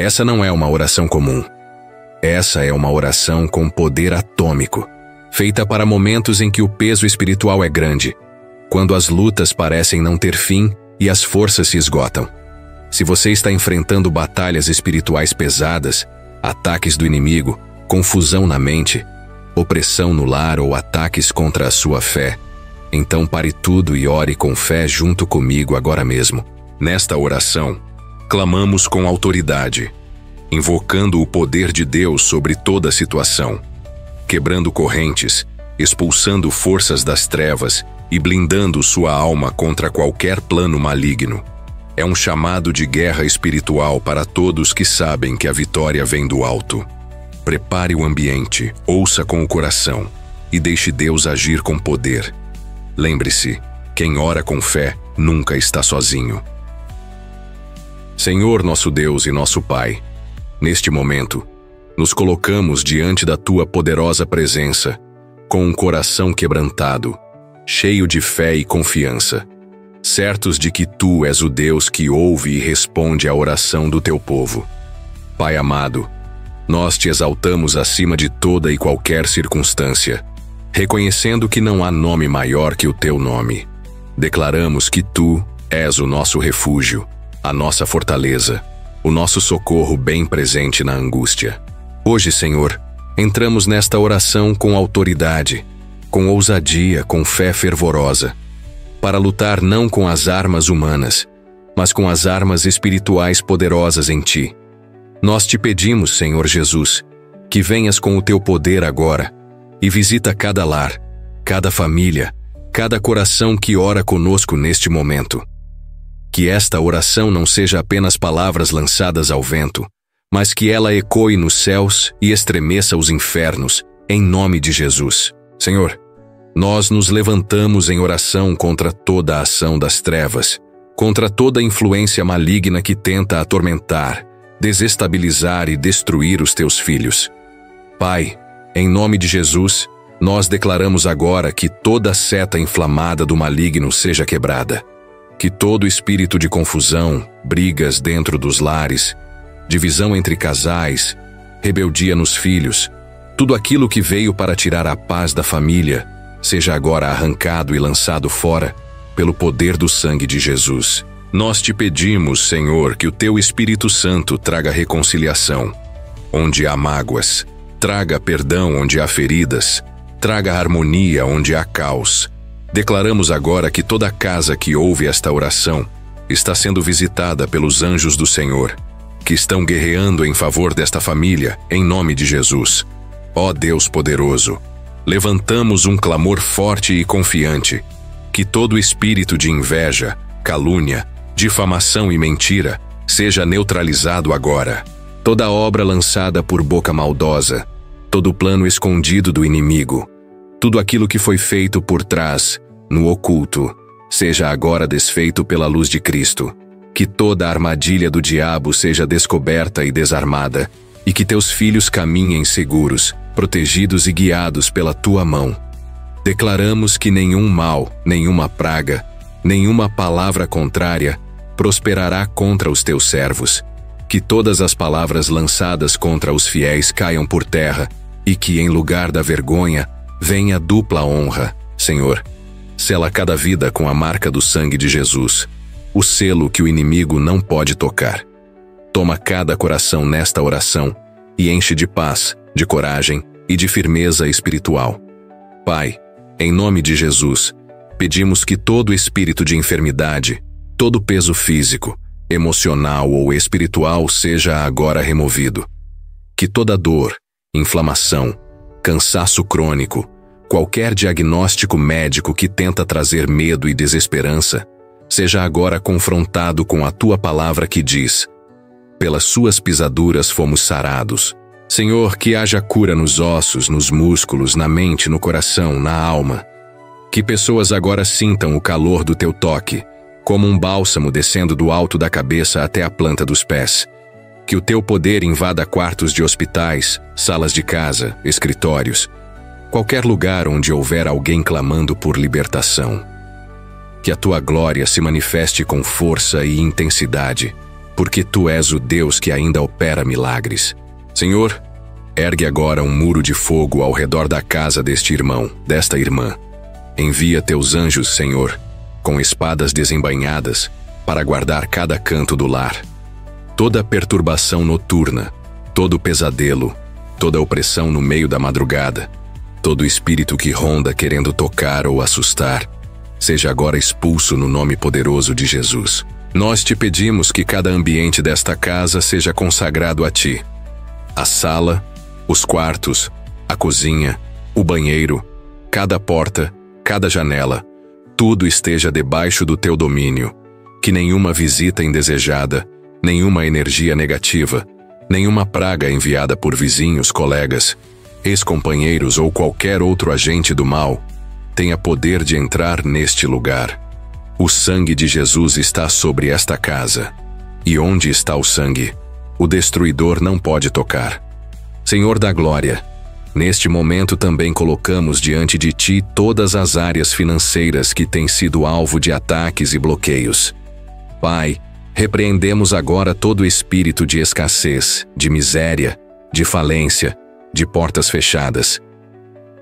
Essa não é uma oração comum. Essa é uma oração com poder atômico, feita para momentos em que o peso espiritual é grande, quando as lutas parecem não ter fim e as forças se esgotam. Se você está enfrentando batalhas espirituais pesadas, ataques do inimigo, confusão na mente, opressão no lar ou ataques contra a sua fé, então pare tudo e ore com fé junto comigo agora mesmo. Nesta oração, clamamos com autoridade, invocando o poder de Deus sobre toda a situação, quebrando correntes, expulsando forças das trevas e blindando sua alma contra qualquer plano maligno. É um chamado de guerra espiritual para todos que sabem que a vitória vem do alto. Prepare o ambiente, ouça com o coração e deixe Deus agir com poder. Lembre-se, quem ora com fé nunca está sozinho. Senhor nosso Deus e nosso Pai, neste momento, nos colocamos diante da Tua poderosa presença, com um coração quebrantado, cheio de fé e confiança, certos de que Tu és o Deus que ouve e responde à oração do Teu povo. Pai amado, nós Te exaltamos acima de toda e qualquer circunstância, reconhecendo que não há nome maior que o Teu nome. Declaramos que Tu és o nosso refúgio, a nossa fortaleza, o nosso socorro bem presente na angústia. Hoje, Senhor, entramos nesta oração com autoridade, com ousadia, com fé fervorosa, para lutar não com as armas humanas, mas com as armas espirituais poderosas em Ti. Nós Te pedimos, Senhor Jesus, que venhas com o Teu poder agora e visita cada lar, cada família, cada coração que ora conosco neste momento. Que esta oração não seja apenas palavras lançadas ao vento, mas que ela ecoe nos céus e estremeça os infernos, em nome de Jesus. Senhor, nós nos levantamos em oração contra toda a ação das trevas, contra toda influência maligna que tenta atormentar, desestabilizar e destruir os Teus filhos. Pai, em nome de Jesus, nós declaramos agora que toda seta inflamada do maligno seja quebrada, que todo espírito de confusão, brigas dentro dos lares, divisão entre casais, rebeldia nos filhos, tudo aquilo que veio para tirar a paz da família, seja agora arrancado e lançado fora pelo poder do sangue de Jesus. Nós Te pedimos, Senhor, que o Teu Espírito Santo traga reconciliação, onde há mágoas, traga perdão onde há feridas, traga harmonia onde há caos. Declaramos agora que toda casa que ouve esta oração está sendo visitada pelos anjos do Senhor, que estão guerreando em favor desta família, em nome de Jesus. Ó Deus poderoso, levantamos um clamor forte e confiante, que todo espírito de inveja, calúnia, difamação e mentira seja neutralizado agora. Toda obra lançada por boca maldosa, todo plano escondido do inimigo, tudo aquilo que foi feito por trás, no oculto, seja agora desfeito pela luz de Cristo. Que toda a armadilha do diabo seja descoberta e desarmada, e que Teus filhos caminhem seguros, protegidos e guiados pela Tua mão. Declaramos que nenhum mal, nenhuma praga, nenhuma palavra contrária prosperará contra os Teus servos. Que todas as palavras lançadas contra os fiéis caiam por terra, e que, em lugar da vergonha, venha dupla honra. Senhor, sela cada vida com a marca do sangue de Jesus, o selo que o inimigo não pode tocar. Toma cada coração nesta oração e enche de paz, de coragem e de firmeza espiritual. Pai, em nome de Jesus, pedimos que todo espírito de enfermidade, todo peso físico, emocional ou espiritual seja agora removido. Que toda dor, inflamação, cansaço crônico, qualquer diagnóstico médico que tenta trazer medo e desesperança, seja agora confrontado com a Tua palavra que diz: pelas Suas pisaduras fomos sarados. Senhor, que haja cura nos ossos, nos músculos, na mente, no coração, na alma. Que pessoas agora sintam o calor do Teu toque, como um bálsamo descendo do alto da cabeça até a planta dos pés. Que o Teu poder invada quartos de hospitais, salas de casa, escritórios, qualquer lugar onde houver alguém clamando por libertação. Que a Tua glória se manifeste com força e intensidade, porque Tu és o Deus que ainda opera milagres. Senhor, ergue agora um muro de fogo ao redor da casa deste irmão, desta irmã. Envia Teus anjos, Senhor, com espadas desembainhadas, para guardar cada canto do lar. Toda perturbação noturna, todo pesadelo, toda opressão no meio da madrugada, todo espírito que ronda querendo tocar ou assustar, seja agora expulso no nome poderoso de Jesus. Nós Te pedimos que cada ambiente desta casa seja consagrado a Ti. A sala, os quartos, a cozinha, o banheiro, cada porta, cada janela, tudo esteja debaixo do Teu domínio. Que nenhuma visita indesejada, nenhuma energia negativa, nenhuma praga enviada por vizinhos, colegas, ex-companheiros ou qualquer outro agente do mal tenha poder de entrar neste lugar. O sangue de Jesus está sobre esta casa. E onde está o sangue, o destruidor não pode tocar. Senhor da glória, neste momento também colocamos diante de Ti todas as áreas financeiras que têm sido alvo de ataques e bloqueios. Pai, repreendemos agora todo espírito de escassez, de miséria, de falência, de portas fechadas.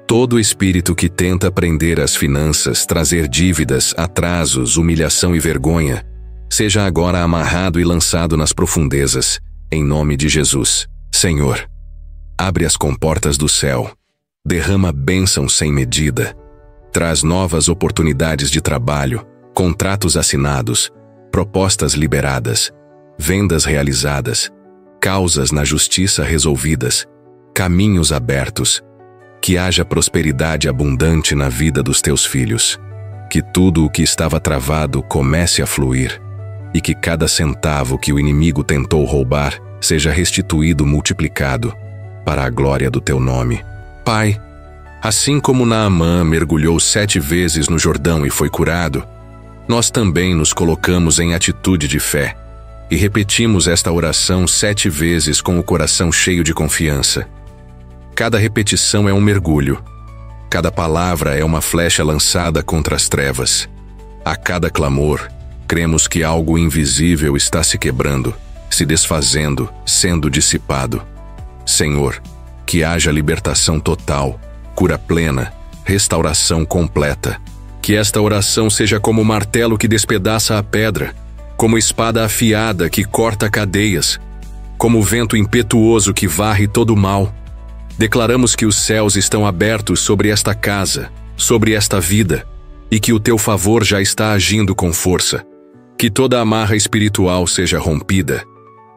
Todo espírito que tenta prender as finanças, trazer dívidas, atrasos, humilhação e vergonha, seja agora amarrado e lançado nas profundezas, em nome de Jesus. Senhor, abre as comportas do céu, derrama bênção sem medida, traz novas oportunidades de trabalho, contratos assinados, propostas liberadas, vendas realizadas, causas na justiça resolvidas, caminhos abertos, que haja prosperidade abundante na vida dos Teus filhos, que tudo o que estava travado comece a fluir, e que cada centavo que o inimigo tentou roubar seja restituído multiplicado, para a glória do Teu nome. Pai, assim como Naamã mergulhou 7 vezes no Jordão e foi curado, nós também nos colocamos em atitude de fé e repetimos esta oração 7 vezes com o coração cheio de confiança. Cada repetição é um mergulho. Cada palavra é uma flecha lançada contra as trevas. A cada clamor, cremos que algo invisível está se quebrando, se desfazendo, sendo dissipado. Senhor, que haja libertação total, cura plena, restauração completa. Que esta oração seja como martelo que despedaça a pedra, como espada afiada que corta cadeias, como vento impetuoso que varre todo o mal. Declaramos que os céus estão abertos sobre esta casa, sobre esta vida, e que o Teu favor já está agindo com força. Que toda amarra espiritual seja rompida,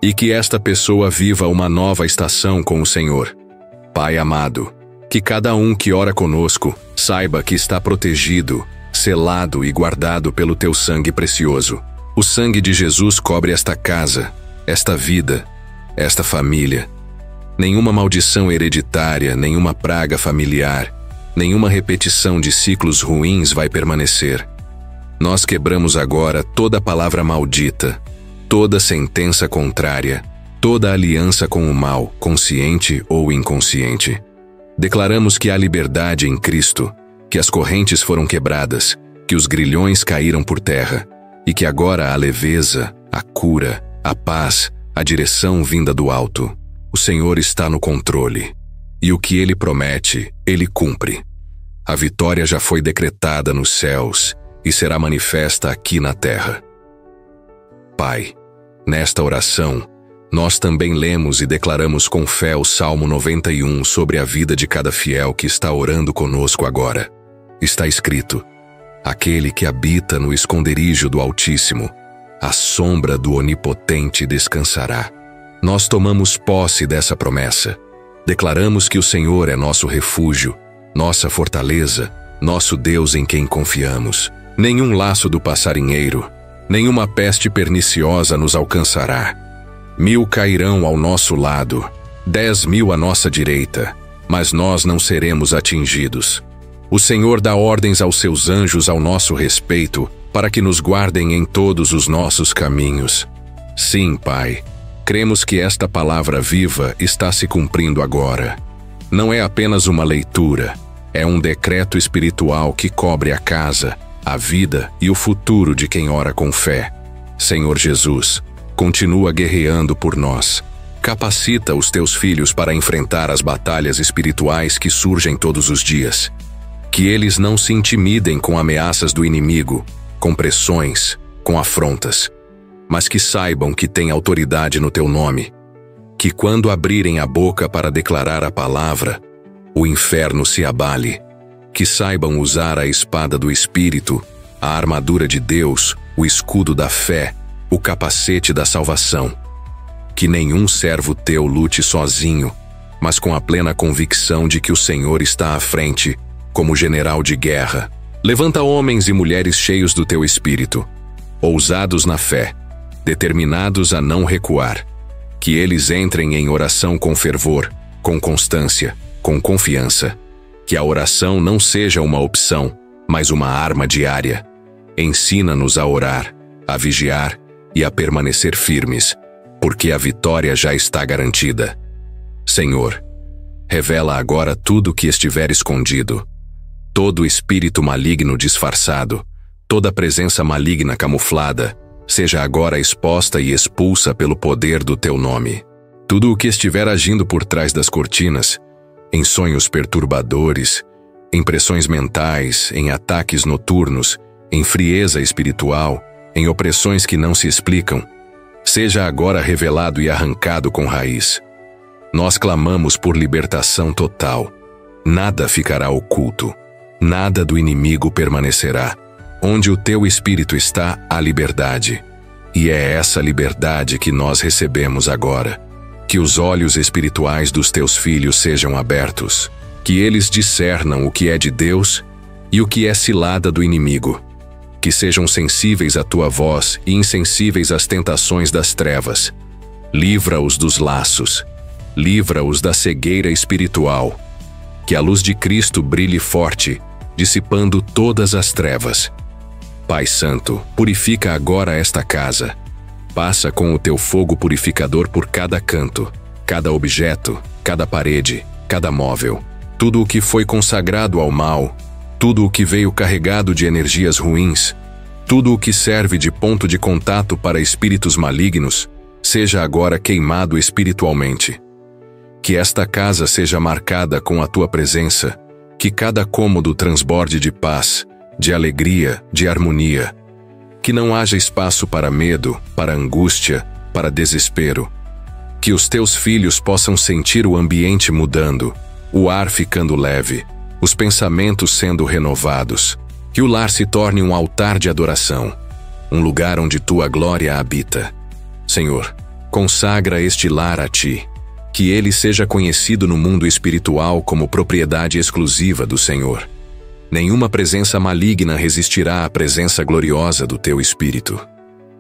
e que esta pessoa viva uma nova estação com o Senhor. Pai amado, que cada um que ora conosco saiba que está protegido, selado e guardado pelo Teu sangue precioso. O sangue de Jesus cobre esta casa, esta vida, esta família. Nenhuma maldição hereditária, nenhuma praga familiar, nenhuma repetição de ciclos ruins vai permanecer. Nós quebramos agora toda palavra maldita, toda sentença contrária, toda aliança com o mal, consciente ou inconsciente. Declaramos que há liberdade em Cristo, que as correntes foram quebradas, que os grilhões caíram por terra, e que agora a leveza, a cura, a paz, a direção vinda do alto. O Senhor está no controle, e o que Ele promete, Ele cumpre. A vitória já foi decretada nos céus e será manifesta aqui na terra. Pai, nesta oração, nós também lemos e declaramos com fé o Salmo 91 sobre a vida de cada fiel que está orando conosco agora. Está escrito: aquele que habita no esconderijo do Altíssimo, à sombra do Onipotente descansará. Nós tomamos posse dessa promessa. Declaramos que o Senhor é nosso refúgio, nossa fortaleza, nosso Deus em quem confiamos. Nenhum laço do passarinheiro, nenhuma peste perniciosa nos alcançará. 1000 cairão ao nosso lado, 10.000 à nossa direita, mas nós não seremos atingidos. O Senhor dá ordens aos seus anjos ao nosso respeito, para que nos guardem em todos os nossos caminhos. Sim, Pai, cremos que esta palavra viva está se cumprindo agora. Não é apenas uma leitura, é um decreto espiritual que cobre a casa, a vida e o futuro de quem ora com fé. Senhor Jesus, Continua guerreando por nós. Capacita os teus filhos para enfrentar as batalhas espirituais que surgem todos os dias. Que eles não se intimidem com ameaças do inimigo, com pressões, com afrontas, mas que saibam que têm autoridade no teu nome. Que quando abrirem a boca para declarar a palavra, o inferno se abale. Que saibam usar a espada do Espírito, a armadura de Deus, o escudo da fé, o capacete da salvação. Que nenhum servo teu lute sozinho, mas com a plena convicção de que o Senhor está à frente, como general de guerra. Levanta homens e mulheres cheios do teu Espírito, ousados na fé, determinados a não recuar. Que eles entrem em oração com fervor, com constância, com confiança. Que a oração não seja uma opção, mas uma arma diária. Ensina-nos a orar, a vigiar e a permanecer firmes, porque a vitória já está garantida. Senhor, revela agora tudo o que estiver escondido. Todo espírito maligno disfarçado, toda presença maligna camuflada, seja agora exposta e expulsa pelo poder do teu nome. Tudo o que estiver agindo por trás das cortinas, em sonhos perturbadores, em pressões mentais, em ataques noturnos, em frieza espiritual, em opressões que não se explicam, seja agora revelado e arrancado com raiz. Nós clamamos por libertação total. Nada ficará oculto. Nada do inimigo permanecerá. Onde o teu Espírito está, há liberdade. E é essa liberdade que nós recebemos agora. Que os olhos espirituais dos teus filhos sejam abertos. Que eles discernam o que é de Deus e o que é cilada do inimigo. Que sejam sensíveis à tua voz e insensíveis às tentações das trevas. Livra-os dos laços. Livra-os da cegueira espiritual. Que a luz de Cristo brilhe forte, dissipando todas as trevas. Pai Santo, purifica agora esta casa. Passa com o teu fogo purificador por cada canto, cada objeto, cada parede, cada móvel. Tudo o que foi consagrado ao mal, tudo o que veio carregado de energias ruins, tudo o que serve de ponto de contato para espíritos malignos, seja agora queimado espiritualmente. Que esta casa seja marcada com a tua presença, que cada cômodo transborde de paz, de alegria, de harmonia. Que não haja espaço para medo, para angústia, para desespero. Que os teus filhos possam sentir o ambiente mudando, o ar ficando leve, os pensamentos sendo renovados. Que o lar se torne um altar de adoração, um lugar onde tua glória habita. Senhor, consagra este lar a ti. Que ele seja conhecido no mundo espiritual como propriedade exclusiva do Senhor. Nenhuma presença maligna resistirá à presença gloriosa do teu Espírito.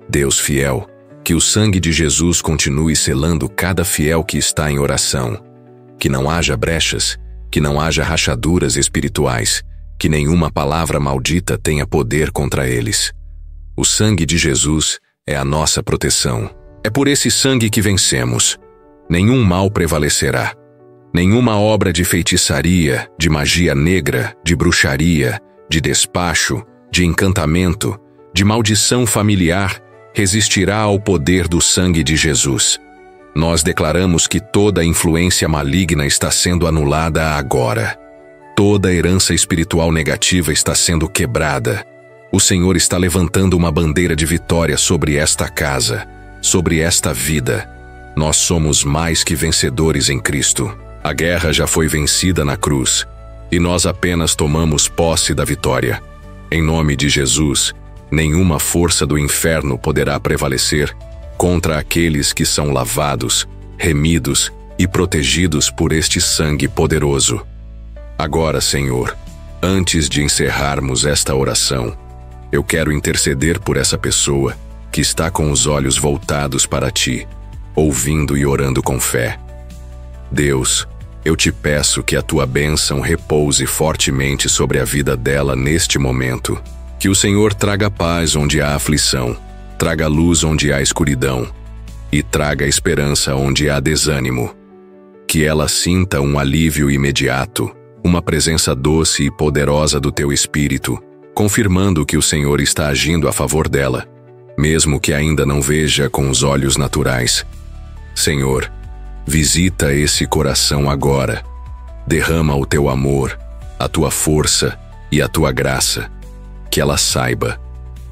Deus fiel, que o sangue de Jesus continue selando cada fiel que está em oração. Que não haja brechas, que não haja rachaduras espirituais, que nenhuma palavra maldita tenha poder contra eles. O sangue de Jesus é a nossa proteção. É por esse sangue que vencemos. Nenhum mal prevalecerá. Nenhuma obra de feitiçaria, de magia negra, de bruxaria, de despacho, de encantamento, de maldição familiar resistirá ao poder do sangue de Jesus. Nós declaramos que toda influência maligna está sendo anulada agora. Toda herança espiritual negativa está sendo quebrada. O Senhor está levantando uma bandeira de vitória sobre esta casa, sobre esta vida. Nós somos mais que vencedores em Cristo. A guerra já foi vencida na cruz, e nós apenas tomamos posse da vitória. Em nome de Jesus, nenhuma força do inferno poderá prevalecer contra aqueles que são lavados, remidos e protegidos por este sangue poderoso. Agora, Senhor, antes de encerrarmos esta oração, eu quero interceder por essa pessoa que está com os olhos voltados para ti, ouvindo e orando com fé. Deus, eu te peço que a tua bênção repouse fortemente sobre a vida dela neste momento. Que o Senhor traga paz onde há aflição, traga luz onde há escuridão e traga esperança onde há desânimo. Que ela sinta um alívio imediato, uma presença doce e poderosa do teu Espírito, confirmando que o Senhor está agindo a favor dela. mesmo que ainda não veja com os olhos naturais. Senhor, visita esse coração agora. Derrama o teu amor, a tua força e a tua graça. Que ela saiba,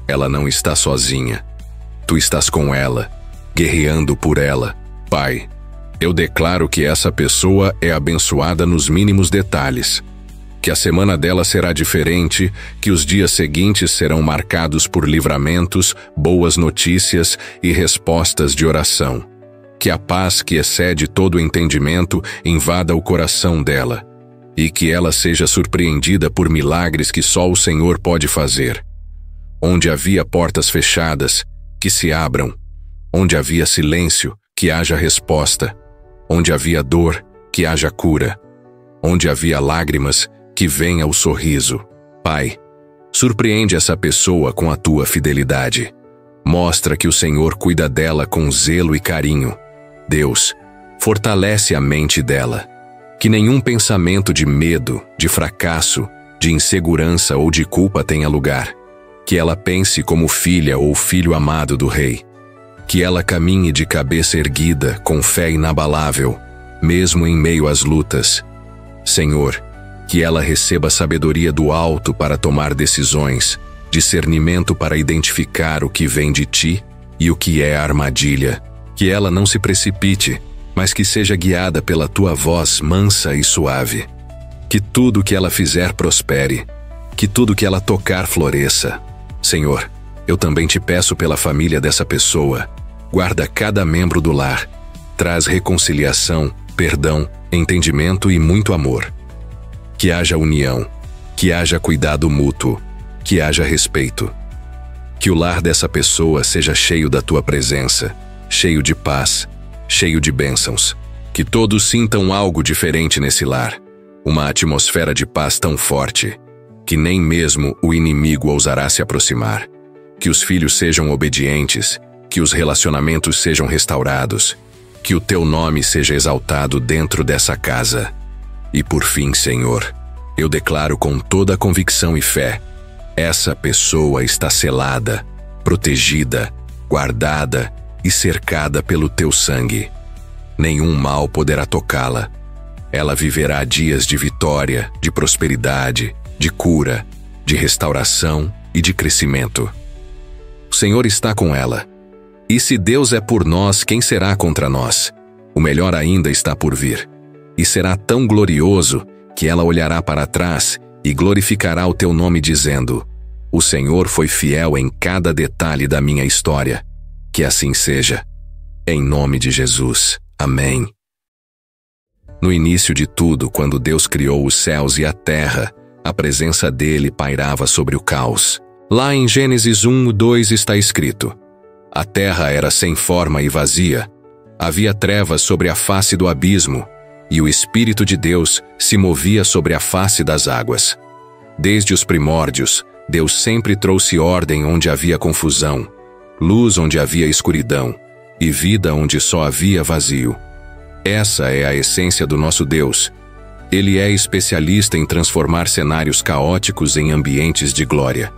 ela não está sozinha. Tu estás com ela, guerreando por ela. Pai, eu declaro que essa pessoa é abençoada nos mínimos detalhes. Que a semana dela será diferente, que os dias seguintes serão marcados por livramentos, boas notícias e respostas de oração. Que a paz que excede todo o entendimento invada o coração dela, e que ela seja surpreendida por milagres que só o Senhor pode fazer. Onde havia portas fechadas, que se abram. Onde havia silêncio, que haja resposta. Onde havia dor, que haja cura. Onde havia lágrimas, que venha o sorriso. Pai, surpreende essa pessoa com a tua fidelidade. Mostra que o Senhor cuida dela com zelo e carinho. Deus, fortalece a mente dela. Que nenhum pensamento de medo, de fracasso, de insegurança ou de culpa tenha lugar. Que ela pense como filha ou filho amado do Rei. Que ela caminhe de cabeça erguida, com fé inabalável, mesmo em meio às lutas. Senhor, que ela receba sabedoria do alto para tomar decisões, discernimento para identificar o que vem de ti e o que é armadilha. Que ela não se precipite, mas que seja guiada pela tua voz mansa e suave. Que tudo que ela fizer prospere, que tudo que ela tocar floresça. Senhor, eu também te peço pela família dessa pessoa. Guarda cada membro do lar. Traz reconciliação, perdão, entendimento e muito amor. Que haja união, que haja cuidado mútuo, que haja respeito. Que o lar dessa pessoa seja cheio da tua presença, cheio de paz, cheio de bênçãos. Que todos sintam algo diferente nesse lar, uma atmosfera de paz tão forte, que nem mesmo o inimigo ousará se aproximar. Que os filhos sejam obedientes, que os relacionamentos sejam restaurados, que o teu nome seja exaltado dentro dessa casa. E por fim, Senhor, eu declaro com toda a convicção e fé, essa pessoa está selada, protegida, guardada e cercada pelo teu sangue. Nenhum mal poderá tocá-la. Ela viverá dias de vitória, de prosperidade, de cura, de restauração e de crescimento. O Senhor está com ela. E se Deus é por nós, quem será contra nós? O melhor ainda está por vir. E será tão glorioso que ela olhará para trás e glorificará o teu nome dizendo: o Senhor foi fiel em cada detalhe da minha história. Que assim seja. Em nome de Jesus. Amém. No início de tudo, quando Deus criou os céus e a terra, a presença dele pairava sobre o caos. Lá em Gênesis 1:2 está escrito: a terra era sem forma e vazia. Havia trevas sobre a face do abismo, e o Espírito de Deus se movia sobre a face das águas. Desde os primórdios, Deus sempre trouxe ordem onde havia confusão, luz onde havia escuridão, e vida onde só havia vazio. Essa é a essência do nosso Deus. Ele é especialista em transformar cenários caóticos em ambientes de glória.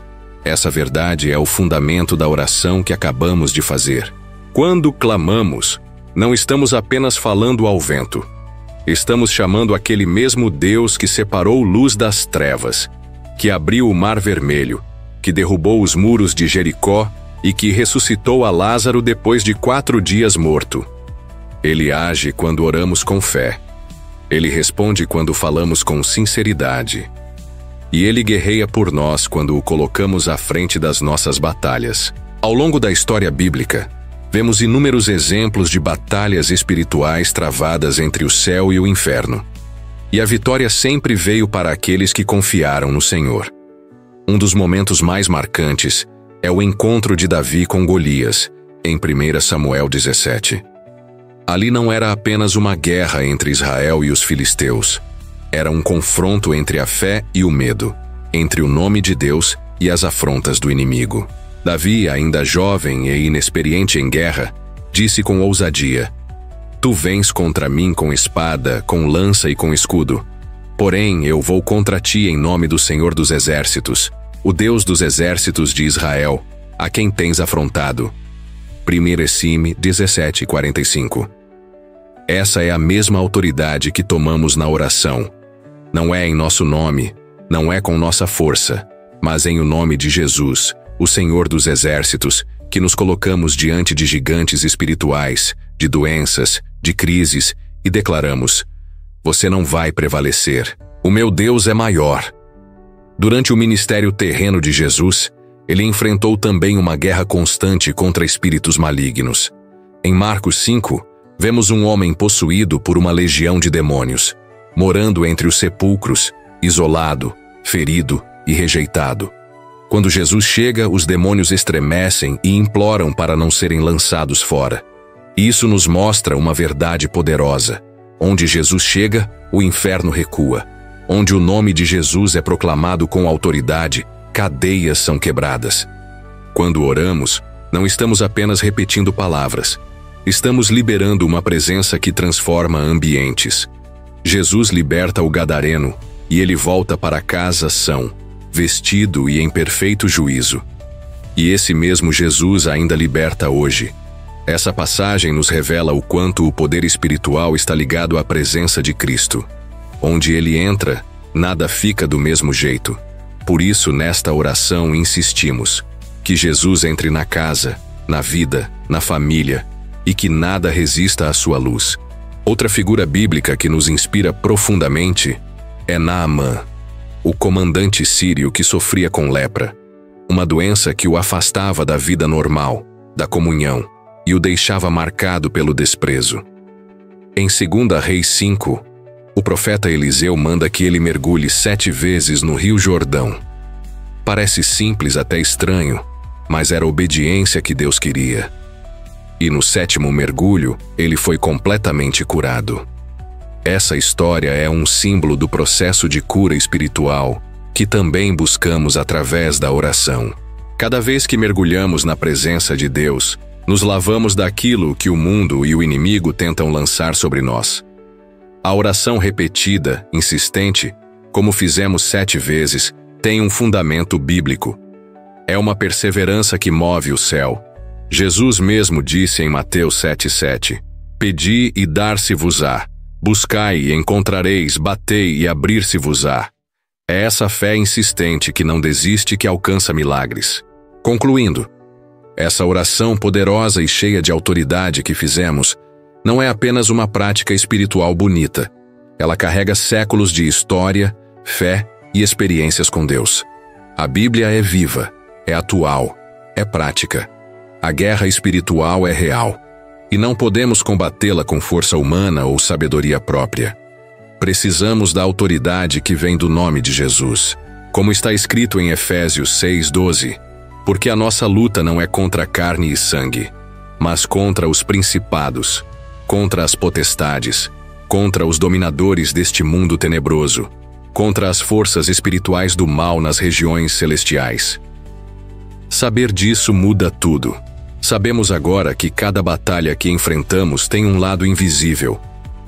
Essa verdade é o fundamento da oração que acabamos de fazer. Quando clamamos, não estamos apenas falando ao vento. Estamos chamando aquele mesmo Deus que separou luz das trevas, que abriu o Mar Vermelho, que derrubou os muros de Jericó e que ressuscitou a Lázaro depois de 4 dias morto. Ele age quando oramos com fé. Ele responde quando falamos com sinceridade. E ele guerreia por nós quando o colocamos à frente das nossas batalhas. Ao longo da história bíblica, vemos inúmeros exemplos de batalhas espirituais travadas entre o céu e o inferno. E a vitória sempre veio para aqueles que confiaram no Senhor. Um dos momentos mais marcantes é o encontro de Davi com Golias, em 1 Samuel 17. Ali não era apenas uma guerra entre Israel e os filisteus. Era um confronto entre a fé e o medo, entre o nome de Deus e as afrontas do inimigo. Davi, ainda jovem e inexperiente em guerra, disse com ousadia: Tu vens contra mim com espada, com lança e com escudo. Porém, eu vou contra ti em nome do Senhor dos Exércitos, o Deus dos exércitos de Israel, a quem tens afrontado. 1 Time 17:45. Essa é a mesma autoridade que tomamos na oração. Não é em nosso nome, não é com nossa força, mas em o nome de Jesus, o Senhor dos Exércitos, que nos colocamos diante de gigantes espirituais, de doenças, de crises, e declaramos: você não vai prevalecer. O meu Deus é maior. Durante o ministério terreno de Jesus, ele enfrentou também uma guerra constante contra espíritos malignos. Em Marcos 5, vemos um homem possuído por uma legião de demônios, morando entre os sepulcros, isolado, ferido e rejeitado. Quando Jesus chega, os demônios estremecem e imploram para não serem lançados fora. Isso nos mostra uma verdade poderosa. Onde Jesus chega, o inferno recua. Onde o nome de Jesus é proclamado com autoridade, cadeias são quebradas. Quando oramos, não estamos apenas repetindo palavras. Estamos liberando uma presença que transforma ambientes. Jesus liberta o gadareno e ele volta para casa são, vestido e em perfeito juízo. E esse mesmo Jesus ainda liberta hoje. Essa passagem nos revela o quanto o poder espiritual está ligado à presença de Cristo. Onde ele entra, nada fica do mesmo jeito. Por isso, nesta oração, insistimos que Jesus entre na casa, na vida, na família, e que nada resista à sua luz. Outra figura bíblica que nos inspira profundamente é Naamã, o comandante sírio que sofria com lepra, uma doença que o afastava da vida normal, da comunhão, e o deixava marcado pelo desprezo. Em 2 Reis 5, o profeta Eliseu manda que ele mergulhe 7 vezes no Rio Jordão. Parece simples, até estranho, mas era a obediência que Deus queria. E no 7º mergulho, ele foi completamente curado. Essa história é um símbolo do processo de cura espiritual que também buscamos através da oração. Cada vez que mergulhamos na presença de Deus, nos lavamos daquilo que o mundo e o inimigo tentam lançar sobre nós. A oração repetida, insistente, como fizemos 7 vezes, tem um fundamento bíblico. É uma perseverança que move o céu. Jesus mesmo disse em Mateus 7:7, pedi e dar-se-vos-á, buscai e encontrareis, batei e abrir-se-vos-á. É essa fé insistente que não desiste que alcança milagres. Concluindo, essa oração poderosa e cheia de autoridade que fizemos não é apenas uma prática espiritual bonita. Ela carrega séculos de história, fé e experiências com Deus. A Bíblia é viva, é atual, é prática. A guerra espiritual é real, e não podemos combatê-la com força humana ou sabedoria própria. Precisamos da autoridade que vem do nome de Jesus. Como está escrito em Efésios 6:12, porque a nossa luta não é contra carne e sangue, mas contra os principados, contra as potestades, contra os dominadores deste mundo tenebroso, contra as forças espirituais do mal nas regiões celestiais. Saber disso muda tudo. Sabemos agora que cada batalha que enfrentamos tem um lado invisível,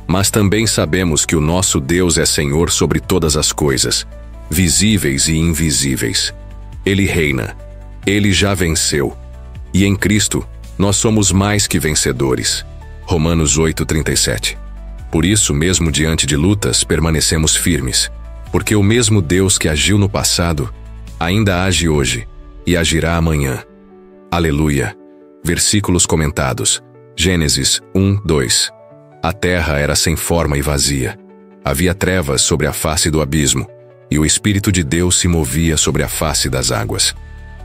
mas também sabemos que o nosso Deus é Senhor sobre todas as coisas, visíveis e invisíveis. Ele reina, ele já venceu, e em Cristo nós somos mais que vencedores. Romanos 8:37. Por isso, mesmo diante de lutas, permanecemos firmes, porque o mesmo Deus que agiu no passado, ainda age hoje e agirá amanhã. Aleluia! Versículos comentados. Gênesis 1:2. A terra era sem forma e vazia. Havia trevas sobre a face do abismo, e o Espírito de Deus se movia sobre a face das águas.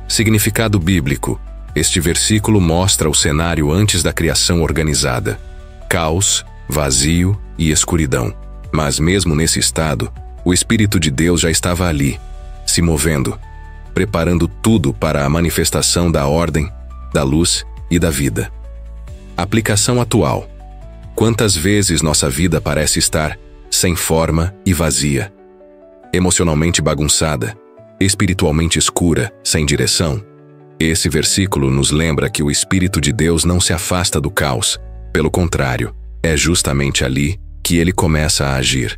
Significado bíblico. Este versículo mostra o cenário antes da criação organizada. Caos, vazio e escuridão. Mas mesmo nesse estado, o Espírito de Deus já estava ali, se movendo, preparando tudo para a manifestação da ordem, da luz e da vida. Aplicação atual. Quantas vezes nossa vida parece estar sem forma e vazia, emocionalmente bagunçada, espiritualmente escura, sem direção? Esse versículo nos lembra que o Espírito de Deus não se afasta do caos. Pelo contrário, é justamente ali que ele começa a agir.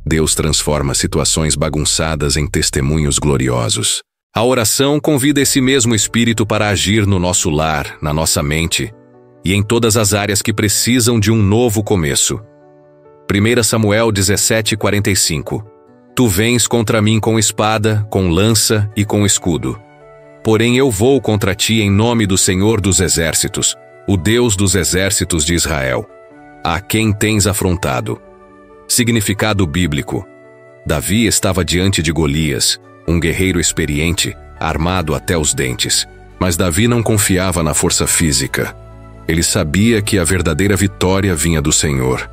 Deus transforma situações bagunçadas em testemunhos gloriosos. A oração convida esse mesmo Espírito para agir no nosso lar, na nossa mente e em todas as áreas que precisam de um novo começo. 1 Samuel 17:45. Tu vens contra mim com espada, com lança e com escudo. Porém eu vou contra ti em nome do Senhor dos Exércitos, o Deus dos exércitos de Israel, a quem tens afrontado. Significado bíblico. Davi estava diante de Golias, um guerreiro experiente, armado até os dentes. Mas Davi não confiava na força física. Ele sabia que a verdadeira vitória vinha do Senhor.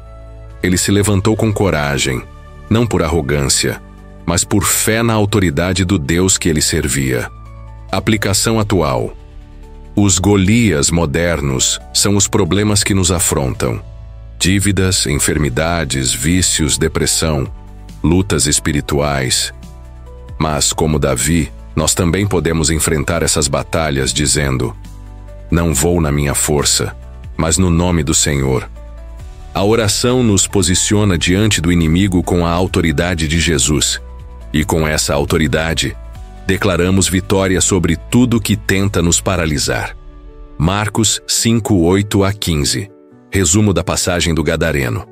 Ele se levantou com coragem, não por arrogância, mas por fé na autoridade do Deus que ele servia. Aplicação atual. Os Golias modernos são os problemas que nos afrontam. Dívidas, enfermidades, vícios, depressão, lutas espirituais. Mas, como Davi, nós também podemos enfrentar essas batalhas dizendo: não vou na minha força, mas no nome do Senhor. A oração nos posiciona diante do inimigo com a autoridade de Jesus. E com essa autoridade, declaramos vitória sobre tudo que tenta nos paralisar. Marcos 5:8-15. Resumo da passagem do Gadareno.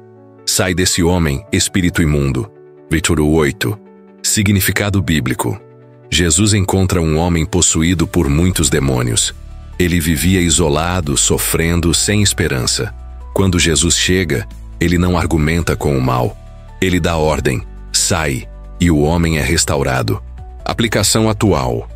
Sai desse homem, espírito imundo. Versículo 8. Significado bíblico. Jesus encontra um homem possuído por muitos demônios. Ele vivia isolado, sofrendo, sem esperança. Quando Jesus chega, ele não argumenta com o mal. Ele dá ordem, sai, e o homem é restaurado. Aplicação atual.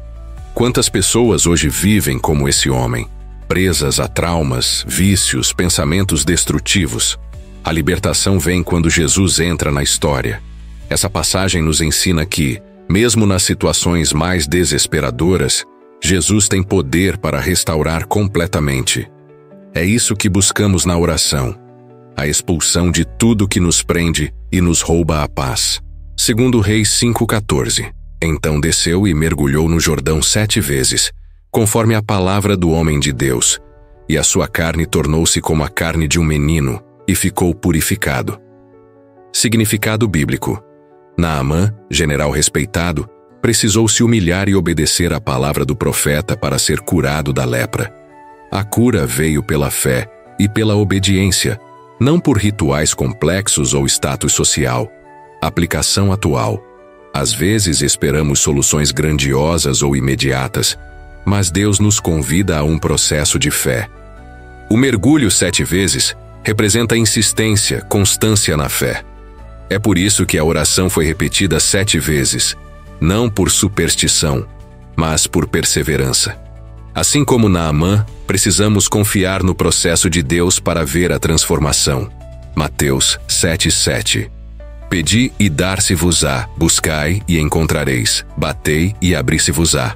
Quantas pessoas hoje vivem como esse homem, presas a traumas, vícios, pensamentos destrutivos? A libertação vem quando Jesus entra na história. Essa passagem nos ensina que, mesmo nas situações mais desesperadoras, Jesus tem poder para restaurar completamente. É isso que buscamos na oração: a expulsão de tudo que nos prende e nos rouba a paz. 2 Reis 5:14. Então desceu e mergulhou no Jordão 7 vezes, conforme a palavra do homem de Deus, e a sua carne tornou-se como a carne de um menino, e ficou purificado. Significado bíblico. Naamã, general respeitado, precisou se humilhar e obedecer à palavra do profeta para ser curado da lepra. A cura veio pela fé e pela obediência, não por rituais complexos ou status social. Aplicação atual. Às vezes esperamos soluções grandiosas ou imediatas, mas Deus nos convida a um processo de fé. O mergulho 7 vezes representa insistência, constância na fé. É por isso que a oração foi repetida 7 vezes, não por superstição, mas por perseverança. Assim como Naamã, precisamos confiar no processo de Deus para ver a transformação. Mateus 7:7. Pedi e dar-se-vos-á, buscai e encontrareis, batei e abri-se-vos-á.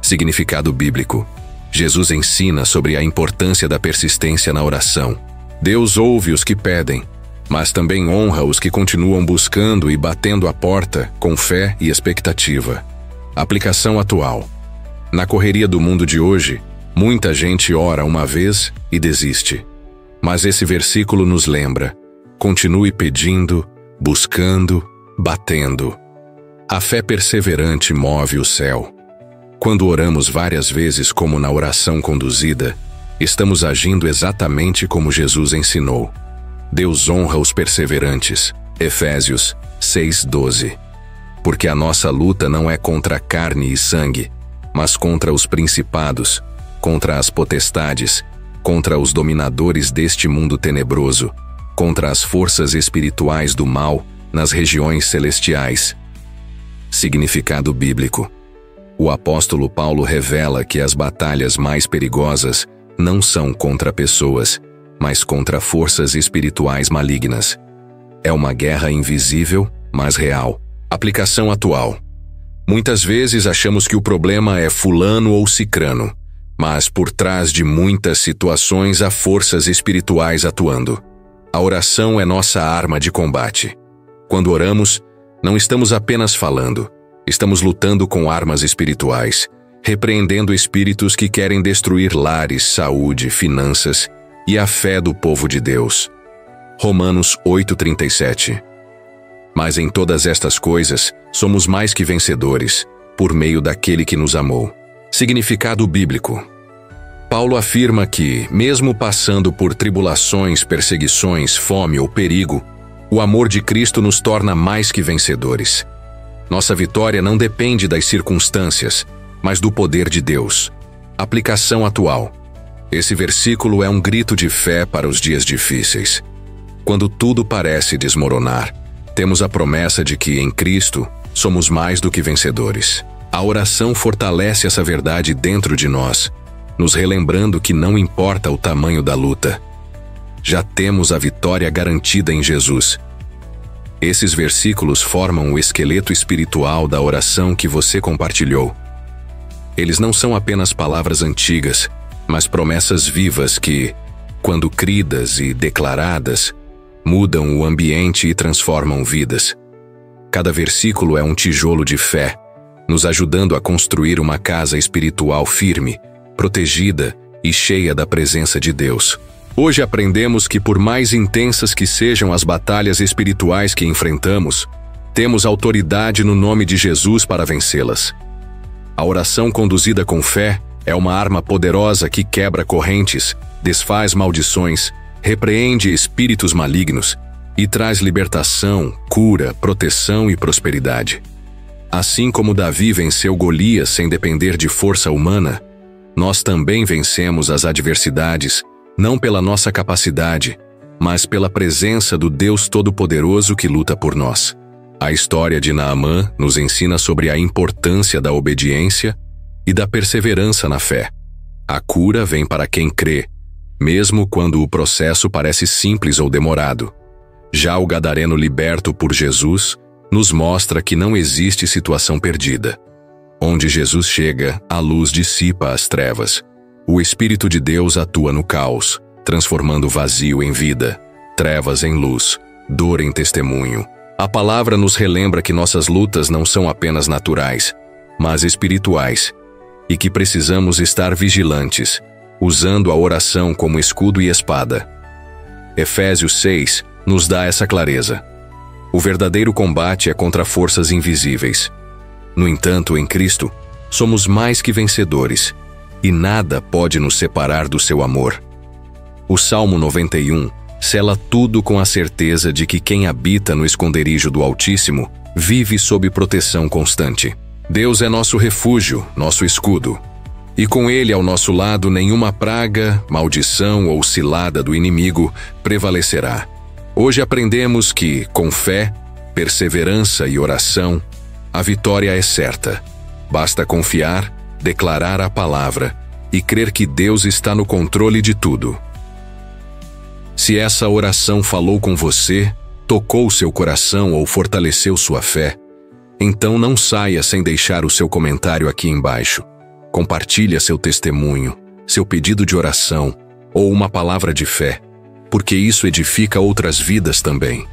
Significado bíblico. Jesus ensina sobre a importância da persistência na oração. Deus ouve os que pedem, mas também honra os que continuam buscando e batendo a porta com fé e expectativa. Aplicação atual. Na correria do mundo de hoje, muita gente ora uma vez e desiste. Mas esse versículo nos lembra: continue pedindo, buscando, batendo. A fé perseverante move o céu. Quando oramos várias vezes como na oração conduzida, estamos agindo exatamente como Jesus ensinou. Deus honra os perseverantes. Efésios 6:12. Porque a nossa luta não é contra carne e sangue, mas contra os principados, contra as potestades, contra os dominadores deste mundo tenebroso, contra as forças espirituais do mal nas regiões celestiais. Significado bíblico. O apóstolo Paulo revela que as batalhas mais perigosas não são contra pessoas, mas contra forças espirituais malignas. É uma guerra invisível, mas real. Aplicação atual. Muitas vezes achamos que o problema é fulano ou cicrano, mas por trás de muitas situações há forças espirituais atuando. A oração é nossa arma de combate. Quando oramos, não estamos apenas falando, estamos lutando com armas espirituais, repreendendo espíritos que querem destruir lares, saúde, finanças e a fé do povo de Deus. Romanos 8:37. Mas em todas estas coisas, somos mais que vencedores, por meio daquele que nos amou. Significado bíblico. Paulo afirma que, mesmo passando por tribulações, perseguições, fome ou perigo, o amor de Cristo nos torna mais que vencedores. Nossa vitória não depende das circunstâncias, mas do poder de Deus. Aplicação atual. Esse versículo é um grito de fé para os dias difíceis. Quando tudo parece desmoronar, temos a promessa de que, em Cristo, somos mais do que vencedores. A oração fortalece essa verdade dentro de nós, nos relembrando que não importa o tamanho da luta, já temos a vitória garantida em Jesus. Esses versículos formam o esqueleto espiritual da oração que você compartilhou. Eles não são apenas palavras antigas, mas promessas vivas que, quando cridas e declaradas, mudam o ambiente e transformam vidas. Cada versículo é um tijolo de fé, nos ajudando a construir uma casa espiritual firme, protegida e cheia da presença de Deus. Hoje aprendemos que, por mais intensas que sejam as batalhas espirituais que enfrentamos, temos autoridade no nome de Jesus para vencê-las. A oração conduzida com fé é uma arma poderosa que quebra correntes, desfaz maldições, repreende espíritos malignos e traz libertação, cura, proteção e prosperidade. Assim como Davi venceu Golias sem depender de força humana, nós também vencemos as adversidades, não pela nossa capacidade, mas pela presença do Deus Todo-Poderoso que luta por nós. A história de Naamã nos ensina sobre a importância da obediência e da perseverança na fé. A cura vem para quem crê, mesmo quando o processo parece simples ou demorado. Já o gadareno liberto por Jesus nos mostra que não existe situação perdida. Onde Jesus chega, a luz dissipa as trevas. O Espírito de Deus atua no caos, transformando vazio em vida, trevas em luz, dor em testemunho. A palavra nos relembra que nossas lutas não são apenas naturais, mas espirituais, e que precisamos estar vigilantes, usando a oração como escudo e espada. Efésios 6 nos dá essa clareza. O verdadeiro combate é contra forças invisíveis. No entanto, em Cristo, somos mais que vencedores, e nada pode nos separar do seu amor. O Salmo 91 sela tudo com a certeza de que quem habita no esconderijo do Altíssimo vive sob proteção constante. Deus é nosso refúgio, nosso escudo. E com Ele ao nosso lado, nenhuma praga, maldição ou cilada do inimigo prevalecerá. Hoje aprendemos que, com fé, perseverança e oração, a vitória é certa. Basta confiar, declarar a palavra e crer que Deus está no controle de tudo. Se essa oração falou com você, tocou seu coração ou fortaleceu sua fé, então não saia sem deixar o seu comentário aqui embaixo. Compartilhe seu testemunho, seu pedido de oração ou uma palavra de fé, porque isso edifica outras vidas também.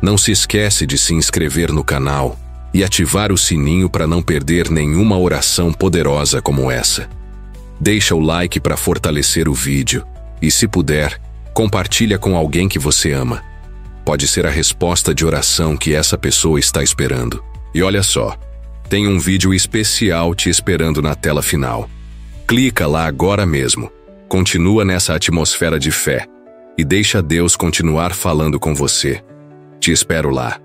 Não se esquece de se inscrever no canal e ativar o sininho para não perder nenhuma oração poderosa como essa. Deixa o like para fortalecer o vídeo e, se puder, compartilha com alguém que você ama. Pode ser a resposta de oração que essa pessoa está esperando. E olha só, tem um vídeo especial te esperando na tela final. Clica lá agora mesmo. Continua nessa atmosfera de fé e deixa Deus continuar falando com você. Te espero lá.